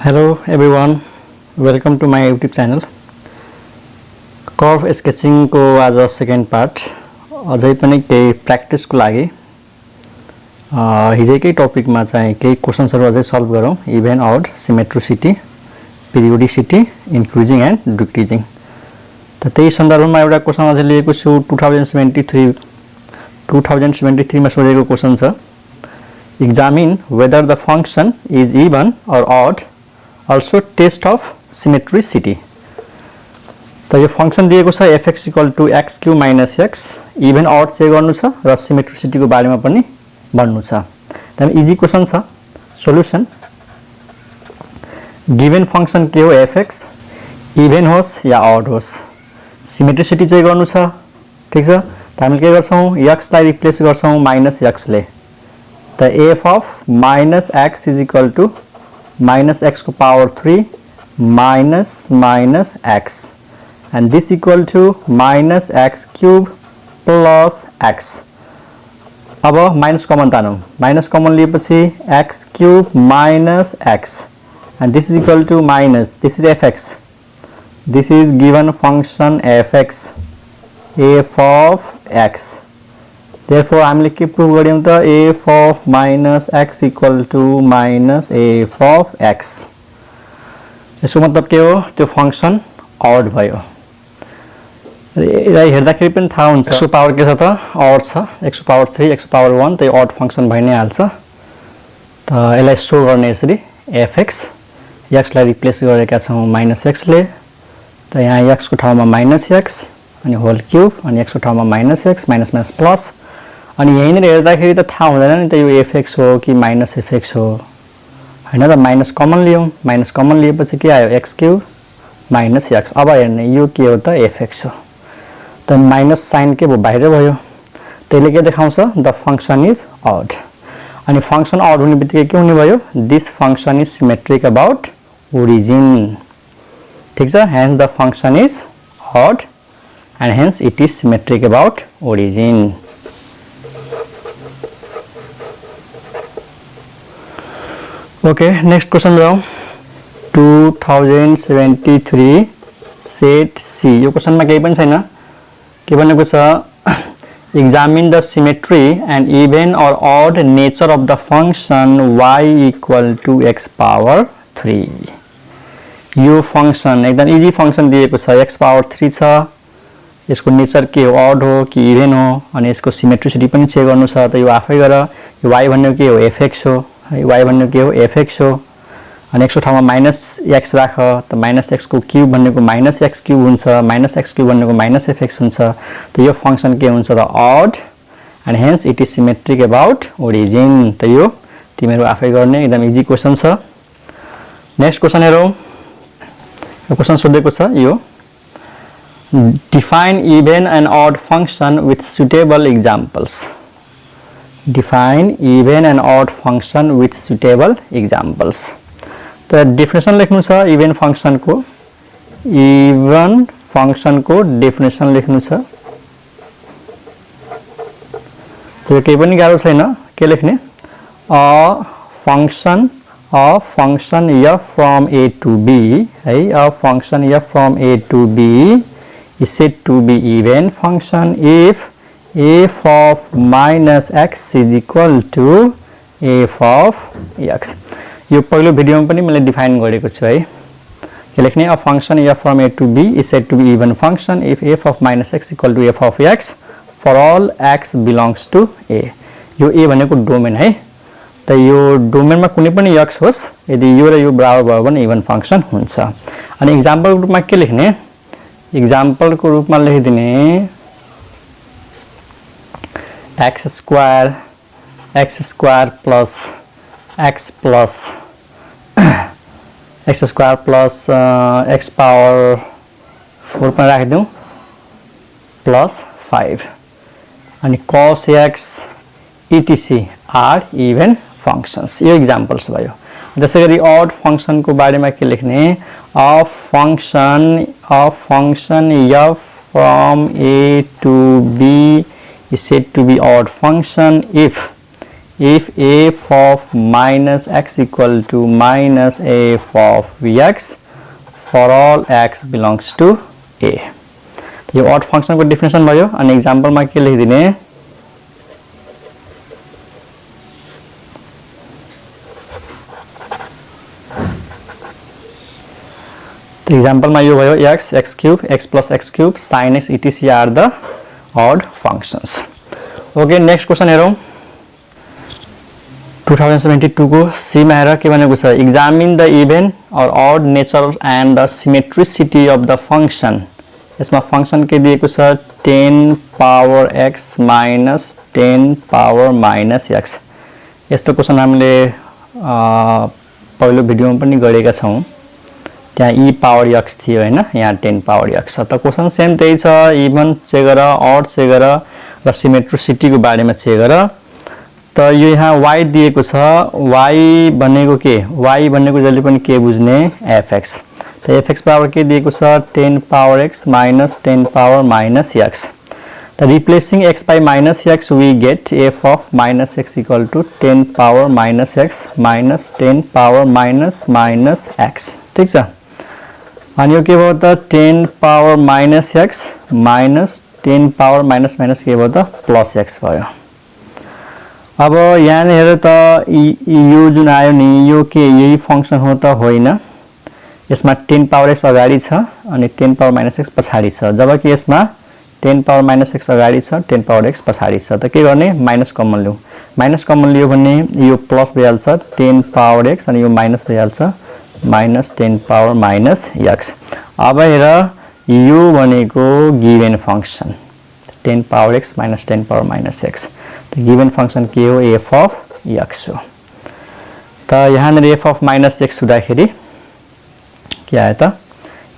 Hello everyone, welcome to my YouTube channel. Curve sketching को आज second part अझै पनि केही प्र्याक्टिस को लागि हिजोकै टपिकमा चाहिँ केही क्वेशन्सहरु अझै सल्भ गरौँ. Even odd symmetricity periodicity increasing and decreasing. त त्यही सन्दर्भमा एउटा क्वेशन अझै लिएको छु. 2073 मा सोधेको क्वेशन छ. Examine whether the function is even or odd. Also test of symmetricity. तो यो फंक्शन दिएको छ fx = x cube minus x. Even odd check गर्नु छ र सिमेट्रिसिटी को बारेमा पनि भन्नु छ. त्यही इजी क्वेशन छ. सोलुसन गिवन फंक्शन के हो fx, इभन होस् या ऑड होस्, सिमेट्रिसिटी चेक गर्नु छ. ठीक छ. त हामीले के गर्छौं, x लाई रिप्लेस गर्छौं माइनस x ले. त f of minus x is equal to minus x को power 3 minus minus x, and this equal to minus x cube plus x. अब माइनस कमन तानौं. माइनस कमन लिएपछि x cube minus x, and this is equal to minus, this is fx, this is given function fx, f of x. Therefore हामीले के prove गर्यौं त f of minus x equal to minus f of x. यसको मतलब के हो, त्यो function odd भयो. यसलाई हेर्दाखेरि पनि थाहा हुन्छ x को पावर के छ त ऑड छ. x को पावर 3 x को पावर 1 त ऑड फंक्शन भइ नै हाल्छ. त यसलाई शो गर्ने यसरी fx, x लाई रिप्लेस गरेका छौं माइनस x ले. त यहाँ x को ठाउँमा माइनस x अनि होल क्यूब, अनि x को ठाउँमा minus x minus minus plus. अनि यहीँनिर हेर्दाखेरि त थाहा हुँदैन नि त यो fx हो कि माइनस fx हो हैन त. माइनस कमन लियौं. माइनस कमन लिएपछि के आयो, x क्यूब माइनस x. अब हेर्ने यो के हो त fx हो. त माइनस साइन के भयो, बाहिर भयो. त्यसले के देखाउँछ, द फंक्शन इज ऑड. अनि फंक्शन ऑड हुने बित्तिकै के हुने भयो, this function is symmetric about origin. ठीक छ. Hence the function is odd and hence it is symmetric about origin. Okay, next question now. 2073 set C. यो क्वेशन मा केही पनि छैन. के भनेको छ, examine the symmetry and even or odd nature of the function y equal to x power 3. यो function एकदम इजी फंक्शन दिएको छ. x power 3 छ. यसको नेचर के हो, ऑड हो कि इभन हो, अनि यसको सिमेट्रिसिटी पनि चेक गर्नु छ. त यो आफै गर. यो y भन्ने के हो, fx हो. y भन्ने के हो, fx हो. अनि x को ठाउँमा माइनस x राख. त माइनस x को क्यूब भन्नेको माइनस x क्यूब हुन्छ, माइनस x क्यूब भन्नेको माइनस fx हुन्छ. त यो फंक्शन के हुन्छ त odd, and hence it is symmetric about origin. त यो तिमीहरु आफै गर्ने एकदम इजी क्वेशन छ. नेक्स्ट क्वेशन हेरौं. यो क्वेशन सोधेको छ यो, define even and odd function with suitable examples. Define even and odd function with suitable examples. तो definition लेख्नु छ even function को. even function को definition लेख्नु छ. तो केही पनि गाह्रो छैन. के लेख्ने, a function f from a to b है. a function f from a to b is said to be even function if f of minus x is equal to f of x. यो पहिलो भिडियोमा पनि मैले define गरेको छु है. के लेख्ने, a function f from a to b is said to be even function if f of minus x equal to f of x for all x belongs to a. यो a भनेको domain है. त यो डोमेनमा कुनै पनि x होस्, यदि यो र यो बराबर भयो भने इभन फंक्शन हुन्छ. अनि एक्जाम्पल रूपमा के लेख्ने, एग्जाम्पल को रूप में लेखिदिने x square plus x power 4 में राखिदिउँ प्लस 5 अनि cos x etc are even functions. यो एक्जाम्पल्स भयो. त्यसैगरी ऑड फंक्शन को बारे में के लेख्ने, a function f from a to b is said to be odd function if if f of minus x equal to minus f of x for all x belongs to a. यो odd function को definition भयो अनि example मा के लेखिदिने तो example मा यो भयो x x cube x plus x cube sin x etc are the odd functions. Okay, next question हेरौं 2072 को सी मा हेर के भनेको छ examine the even or odd nature and the symmetricity of the function. यसमा फंक्शन के दिएको छ 10 power x minus 10 power minus x. यस्तो क्वेशन हामीले पहिलो भिडियोमा पनि गरेका छौं. त्यहाँ e power x थियो हैन, यहाँ 10 power x छ. त क्वेशन सेम त्यही छ, इभन चेक गर, ऑड चेक गर र सिमेट्रिसिटी को बारेमा चेक गर. त यो यहाँ y दिएको छ, y भनेको के, y भनेको जहिले पनि के बुझ्ने fx. त fx पावर के दिएको छ 10 power x minus 10 power minus x. त replacing x by minus x we get f of minus x equal to 10 power minus x minus 10 power minus minus x. ठीक छ. अनि यो के भयो त 10 power minus x minus 10 power minus minus के भयो त plus x भयो. अब यहाँ हेर त यो जुन आयो नि यो के यही फंक्शन हो त होइन. यसमा 10 power x अगाडि छ अनि 10 power minus x पछाडी छ, जबकि यसमा 10 power minus x अगाडि छ 10 power x पछाडी छ. त के गर्ने माइनस कमन लिऊ. माइनस कमन लियो भने यो प्लस भइहाल्छ 10 power x अनि यो माइनस भइहाल्छ minus 10 power minus x. अब हेर यो भनेको given function 10 power x minus 10 power minus x. त गिवन फंक्शन के हो f of x हो. त यहाँ f of minus x हुँदाखेरि के आयो त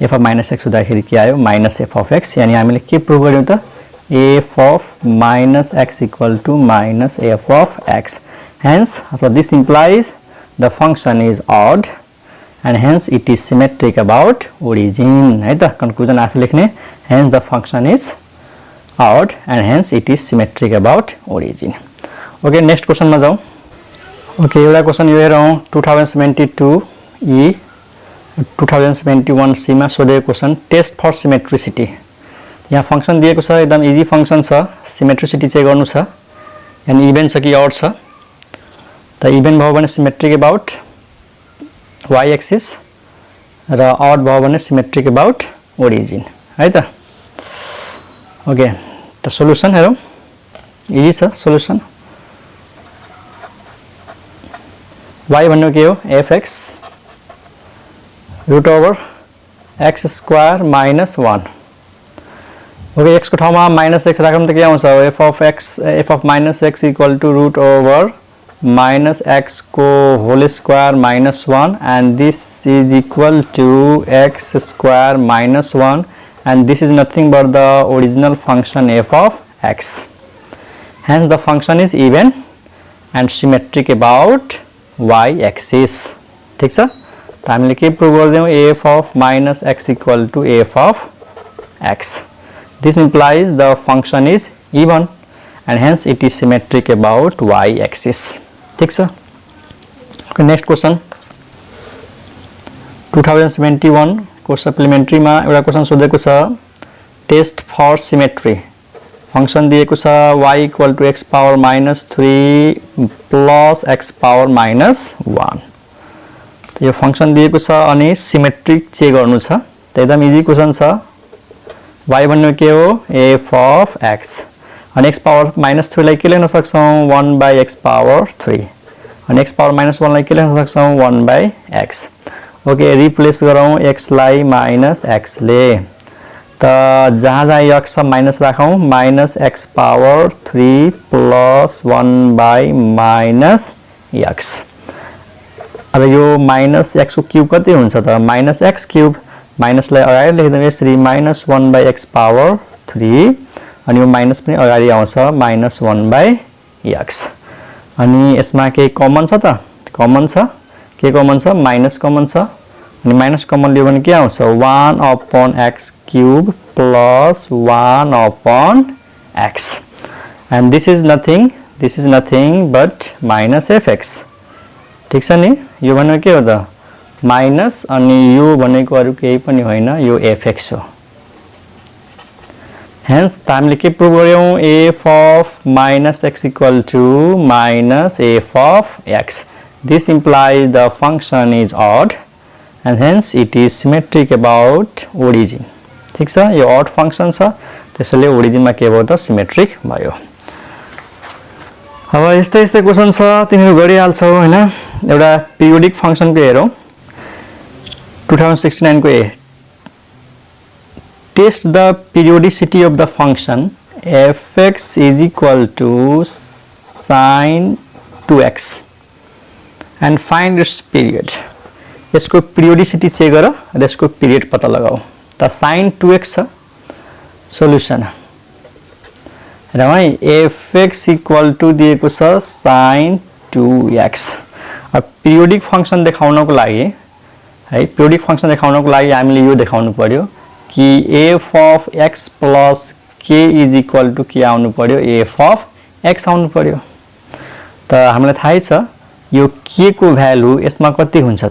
f of minus x हुँदाखेरि के आयो minus f of x. यानी हामीले के प्रुभ गर्यौं त f of minus x equal to minus f of x. Hence so this implies the function is odd and hence it is symmetric about origin. है त conclusion आफै लेख्ने. Hence the function is odd and hence it is symmetric about origin. Okay, next question मा जाऊ. Okay, एउटा question यो हेरौं 2072 e 2071 C मा सोधेको क्वेशन टेस्ट फर सिमेट्रिसिटी. यहाँ फंक्शन दिएको छ, एकदम इजी फंक्शन छ. सिमेट्रिसिटी चेक गर्नु छ. यानी इभन छ कि ऑड छ. त इभन भयो भने सिमेट्रिक अबाउट y एक्सिस र ऑड भयो भने सिमेट्रिक अबाउट ओरिजिन. है त. ओके, त सोलुसन हेरौं. इजी छ सोलुसन. y भन्नु के हो fx root over x square minus 1. Okay, x को ठाउँमा minus x राखौं त के आउँछ f of minus x equal to root over minus x को whole square minus 1 and this is equal to x square minus 1 and this is nothing but the original function f of x. Hence the function is even and symmetric about y axis. ठीक छ. त हामीले के prove गर्दियौ f of minus x equal to f of x. This implies the function is even and hence it is symmetric about y axis. ठीक छ. Okay, next question 2071 को supplementary मा एउटा क्वेशन सोधेको छ टेस्ट फर सिमेट्री. फंक्शन दिएको छ y equal to x power minus 3 plus x power minus 1. त यो फंक्शन दिएको छ अनि सिमेट्रिक चेक गर्नु छ. त एकदम इजी क्वेशन छ. y भन्नु के हो f of x अनि x power minus 3 लाई के लेख्न सक्छौं 1 by x power 3 अनि x power minus 1 लाई के लेख्न सक्छौं 1 by x. ओके, रिप्लेस गरौं x लाई minus x ले. त जहाँ जहाँ x छ माइनस राखौं minus x power 3 plus 1 by minus x. अब यो minus x को क्यूब कति हुन्छ त minus x क्यूब. माइनस लाई अगाडि लेख्दा यसरी minus 1 by x power 3 अनि यो माइनस पनि अगाडि आउँछ minus 1 by x. अनि यसमा के कमन छ त कमन छ. के कमन छ माइनस कमन छ अनि माइनस कमन लियो भने के आउँछ 1 upon x cube plus 1 upon x and this is nothing, this is nothing but minus FX ठीक छ नि यो भनेको के हो त माइनस अनि यो भनेको अरु केही पनि होइन यो एफएक्स हो हेन्स हामीले के प्रुभ गर्यौं F of minus X equal to minus F of X this implies the function is odd and hence it is symmetric about origin ठीक छ यो odd function छ त्यसैले origin मा के भयो त symmetric भयो अब यस्तै क्वेशन छ तिमीहरु गरिहाल्छौ हैन एउटा periodic function को हेरौं 2069 को ए test the periodicity of the function fx is equal to sin 2x and find its period यसको पिरियोडिसिटी चेक गर र यसको पिरियड पत्ता लगाऊ त sin 2x छ सोलुसन र है fx इक्वल टु दिएको छ sin 2x अब पिरियोडिक फंक्सन देखाउनको लागि है पिरियोडिक फंक्सन देखाउनको लागि हामीले यो देखाउनु पर्यो कि f of x plus k is equal to के आउनु पर्यो f of x आउनु पर्यो त हामीलाई थाहै छ यो k को भ्यालु यसमा कति हुन्छ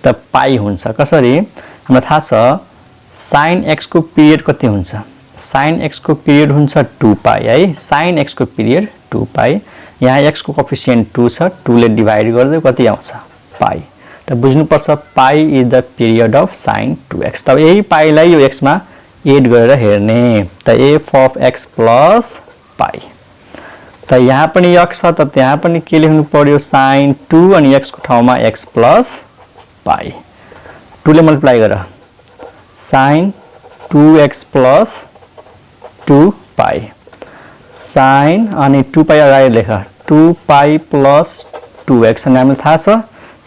त पाई हुन्छ कसरी हामीलाई थाहा छ sin x को पिरियड कति हुन्छ sin x को पिरियड हुन्छ 2 पाई है sin x को पिरियड 2 पाई यहाँ x को कोएफिसिएन्ट 2 छ 2 ले डिवाइड गर्दै कति आउँछ पाई त बुझ्नु पर्छ pi is the period of sin 2x त यही पाईलाई यो x मा एड गरेर हेर्ने त f of x plus पाई त यहाँ पनि x छ त त्यहाँ पनि के लेख्नु पर्यो sin 2 अनि x को ठाउँमा x plus पाई 2 ले मल्टिप्लाई गर sin 2x plus 2 पाई sin अनि 2 पाई अगाडि लेख 2 पाई plus 2x अनि हामीलाई थाहा छ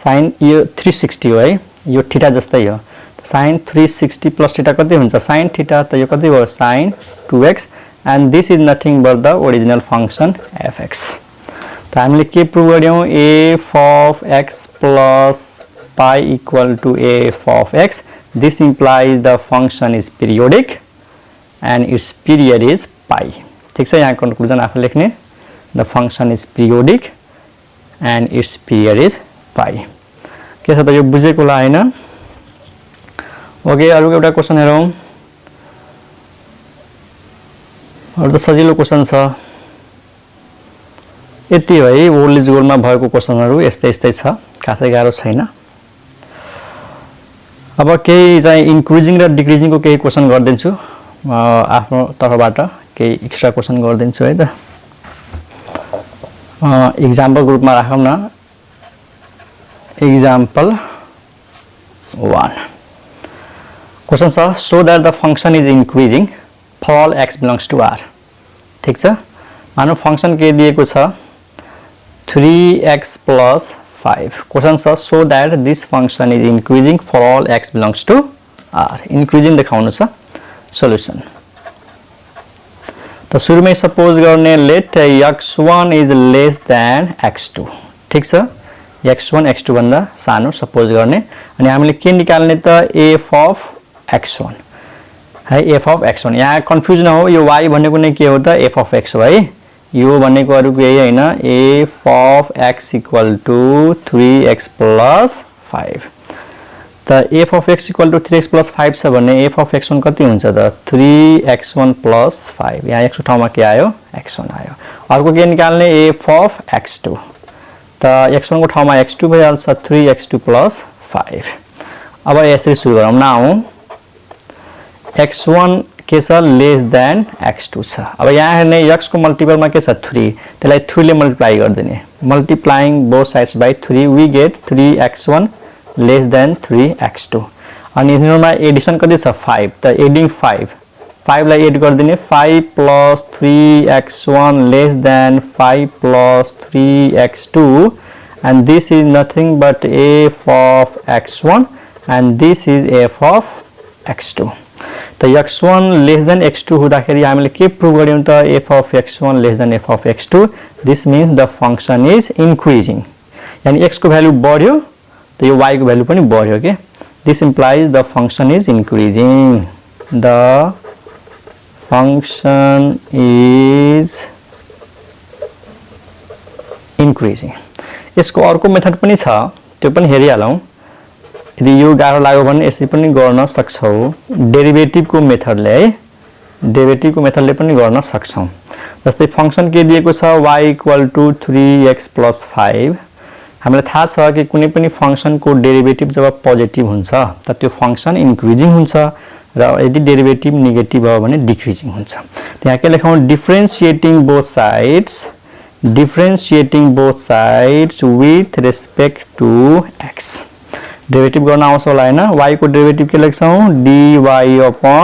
sin यो 360 हो है यो थीटा जस्तै हो sin 360 plus थीटा कति हुन्छ sin थीटा त यो कति हो sin 2x and this is nothing but the original function fx त हामीले के प्रुभ गर्यौं f of x plus pi equal to f of x this implies the function is periodic and its period is pi ठीक छ यहाँ conclusion आफै लेख्ने the function is periodic and its period is pi के छ त यो बुझेको होला हैन ओके अरु एउटा क्वेशन हेरौं अरु त सजिलो क्वेशन छ यति हो है ओल्ड इज गोल्ड मा भएको क्वेशनहरु यस्तै छ खासै गाह्रो छैन अब केही चाहिँ इन्क्रिजिङ र डिक्रिजिङ को केही क्वेशन गर्दिन्छु आफ्नो तर्फबाट केही एक्स्ट्रा क्वेशन गर्दिन्छु है त एक्जाम्पल ग्रुपमा राखौं न एक्जाम्पल 1 क्वेशन छ so that the function is increasing for all x belongs to r ठीक छ मानौ फंक्शन के दिएको छ 3x plus 5 क्वेशन छ so that this function is increasing for all x belongs to r increasing देखाउनु छ सोलुसन त सुरुमै सपोज गर्ने let x1 is less than x2 ठीक छ x1 x2 भन्दा सानो सपोज गर्ने अनि हामीले के निकाल्ने त f of x1 है f of x1 यहाँ कन्फ्युजन हो यो y भनेको नै के हो त f of x हो है यो भनेको अरु केही हैन f of x equal to 3x plus 5 त f of x equal to 3x plus 5 छ भने f of x1 कति हुन्छ त 3x1 plus 5 यहाँ x को ठाउँमा के आयो x1 आयो अर्को के निकाल्ने f of x2 त x1 को ठाउँमा x2 भइहाल्छ 3x2 plus 5 अब यसरी सुरु गरौँ नाउ x1 के छ लेस देन x2 छ अब यहाँ हेर्ने x को मल्टिपल मा के छ 3 त्यसलाई 3 ले मल्टिप्लाई गर्दिने multiplying both sides by 3 we get 3x1 less than 3x2 अनि यसमा एडिसन कति छ 5 त एडिङ 5 लाई add गर्दिने 5 plus 3x1 less than 5 plus 3x2 and this is nothing but f of x1 and this is f of x2 त x1 less than x2 हुँदाखेरि हामीले के प्रुभ गर्यौं त f of x1 less than f of x2 this means the function is increasing यानी x को value बढ्यो त यो y को भ्यालु पनि बढ्यो के this implies the function is increasing the function is increasing. यसको अर्को मेथड पनि छ, त्यो पनि हेरिहालौँ। यदि यो गाह्रो लाग्यो भने यसरी पनि गर्न सक्छौ, डेरिभेटिभको मेथडले है, डेरिभेटिभको मेथडले पनि गर्न सक्छौ। जस्तै फंक्सन के दिएको छ y = 3x + 5। हामीलाई थाहा छ कि कुनै पनि फंक्सनको डेरिभेटिभ जब पोजिटिभ हुन्छ त त्यो फंक्सन इन्क्रिजिङ हुन्छ र यदि डेरिभेटिभ नेगेटिभ भयो भने डिक्रिजिङ हुन्छ। त्यहाँ के लेखौँ, differentiating both sides with respect to x। Derivative गर्न आउँछ होला हैन, y को डेरिभेटिभ के लेख्छौँ, dy/dx।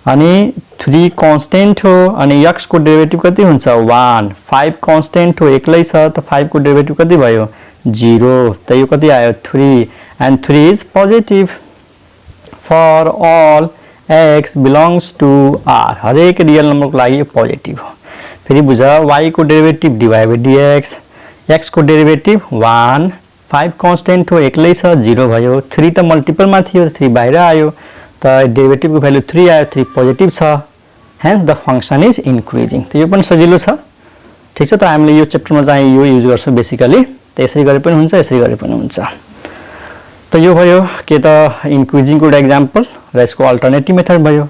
अनि 3 कांस्टेंट हो अनि x को डेरिभेटिभ कति हुन्छ 1, 5 कांस्टेंट हो एक्लै छ त 5 को डेरिभेटिभ कति भयो 0, त यो कति आयो 3 and 3 is positive for all x belongs to r। हरेक रियल नम्बर को लागि यो पोजिटिभ हो। फेरि बुझ, y को डेरिभेटिभ dy/dx, x को डेरिभेटिभ 1, 5 कांस्टेंट हो एक्लै छ 0 भयो, 3 त मल्टिपलमा थियो 3 बाहिर आयो त डेरिभेटिभ को भ्यालु 3 आयो, 3 पोजिटिभ छ, hence the function is increasing. त यो पनि सजिलो छ, ठीक छ। त हामीले यो च्याप्टरमा चाहिँ यो युज गर्छौं बेसिकली। त यसरी गरे पनि हुन्छ, यसरी गरे पनि हुन्छ। त यो भयो के त इन्क्रिजिङ को एउटा एक्जाम्पल र यसको अल्टरनेटिभ मेथड भयो।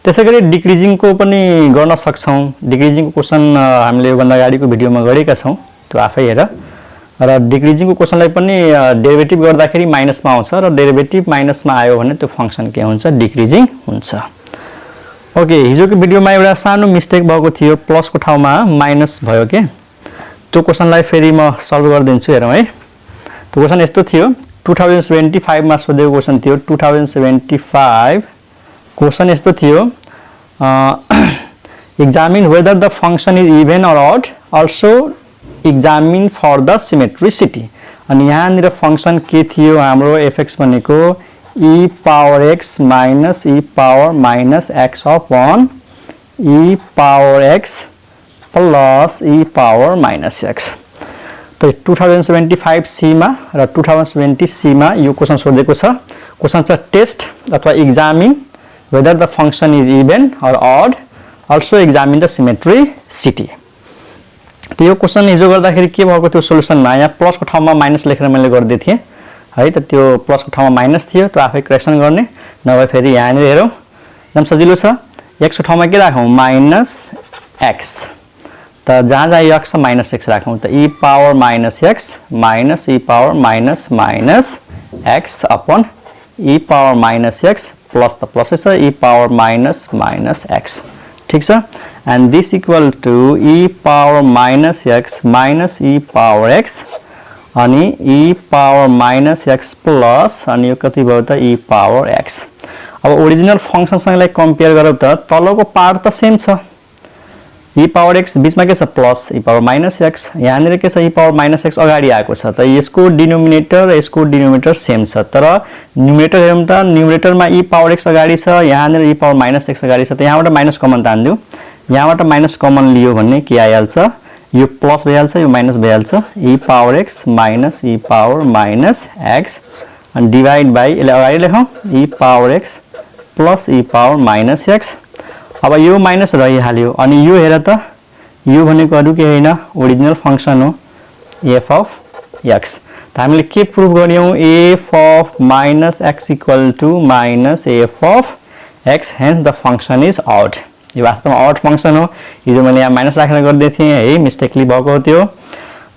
त्यसैगरी डिक्रिजिङ को पनि गर्न सक्छौं। डिक्रिजिङ को क्वेशन हामीले यो भन्दा अगाडिको भिडियोमा गरेका छौं, त्यो आफै हेर। र डिक्रिजिङ को क्वेशनलाई पनि डेरिभेटिभ गर्दाखेरि माइनसमा आउँछ र डेरिभेटिभ माइनसमा आयो भने त्यो फंक्सन के हुन्छ, डिक्रिजिङ हुन्छ। ओके, हिजोको भिडियोमा एउटा सानो मिस्टेक भएको थियो, प्लस को ठाउँमा माइनस भयो के। त्यो क्वेशनलाई फेरि म सल्भ गरिदिन्छु, हेरौँ है। त्यो क्वेशन यस्तो थियो, 2075 मा सोधेको क्वेशन थियो। 2075 क्वेशन यस्तो थियो, examine whether the function is even or odd, also examine for the symmetricity। अनि यहाँनिर फंक्सन के थियो हाम्रो fx भनेको e power x minus e power minus x of 1 e power x plus e power minus x। त 2075 C मा र 2070 C मा यो क्वेशन सोधेको छ। क्वेशन छ टेस्ट अथवा examine whether the function is even or odd, also examine the symmetricity। त यो क्वेशन हिजो गर्दाखेरि के भएको थियो सोलुसनमा, यहाँ प्लस को ठाउँमा माइनस लेखेर मैले गर्दै थिएँ है। त त्यो प्लस को ठाउँमा माइनस थियो, त्यो आफै करेक्सन गर्ने, नभए फेरि यहाँनिर हेरौँ एकदम सजिलो छ। x को ठाउँमा के राखौँ -x, त जहाँ जहाँ x छ -x राखौँ। त e power -x minus e power minus x upon e power -x plus त प्लस छ e power minus x, ठीक छ। and this equal to e power -x minus e power x अनि e power -x plus अनि यो कति भयो त e power x। अब ओरिजिनल फंक्सन सँगलाई कम्पेयर गरौँ त तलको पार्ट त सेम छ, e power x बीचमा के छ प्लस e power -x, यहाँनिर के छ e power -x अगाडि आएको छ। त यसको डिनोमिनेटर र यसको डिनोमिनेटर सेम छ, तर न्युमरेटर हेरौँ त न्युमरेटरमा e power x अगाडि छ, यहाँनिर e power -x अगाडि छ। त यहाँबाट माइनस कमन तान्दियौ, यहाँबाट माइनस कमन लियो भने के आइहाल्छ, यो प्लस भइहाल्छ, यो माइनस भइहाल्छ, e power x minus e power -x अनि डिवाइड बाइ, यसले अगाडि लेखौँ e power x plus e power -x। अब यो माइनस रहिहाल्यो अनि यो हेर त, यो भनेको अरु के हैन ओरिजिनल फंक्सन हो f of x। त हामीले के प्रुभ गर्यौं, f of -x equal to -f of x, hence the function is odd। यो वास्तवमा odd फंक्सन हो। हिजो मैले यहाँ माइनस राखेर गर्दै थिएँ है, मिस्टेकली भएको थियो।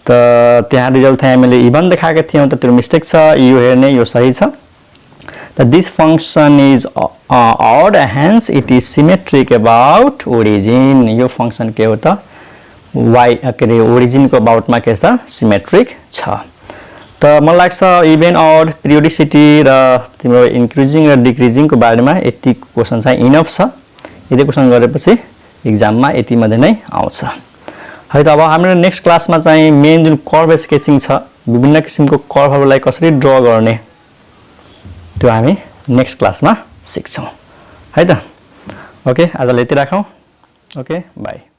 त त्यहाँ रिजल्ट चाहिँ हामीले इभन देखाएका थियौं, त त्यो मिस्टेक छ, यो हेर्ने यो सही छ। त this function is odd, hence it is symmetric about origin। यो फंक्सन के हो त y के रे ओरिजिन को अबाउट मा के छ सिमेट्रिक छ। त मलाई लाग्छ इभन अड पिरियोडिसिटी र तिम्रो इन्क्रिजिङ र डिक्रिजिङ को बारेमा यति क्वेशन चाहिँ इनफ छ। यदि क्वेशन गरेपछि एक्जाममा यति मध्ये नै आउँछ है। त अब हाम्रो नेक्स्ट क्लासमा चाहिँ मेन जुन कर्भ स्केचिङ छ, विभिन्न किसिमको कर्भहरुलाई कसरी ड्रा गर्ने त्यो हामी नेक्स्ट क्लासमा सिक्छौं है त। ओके, आजलाई यति राखौं। Okay, by.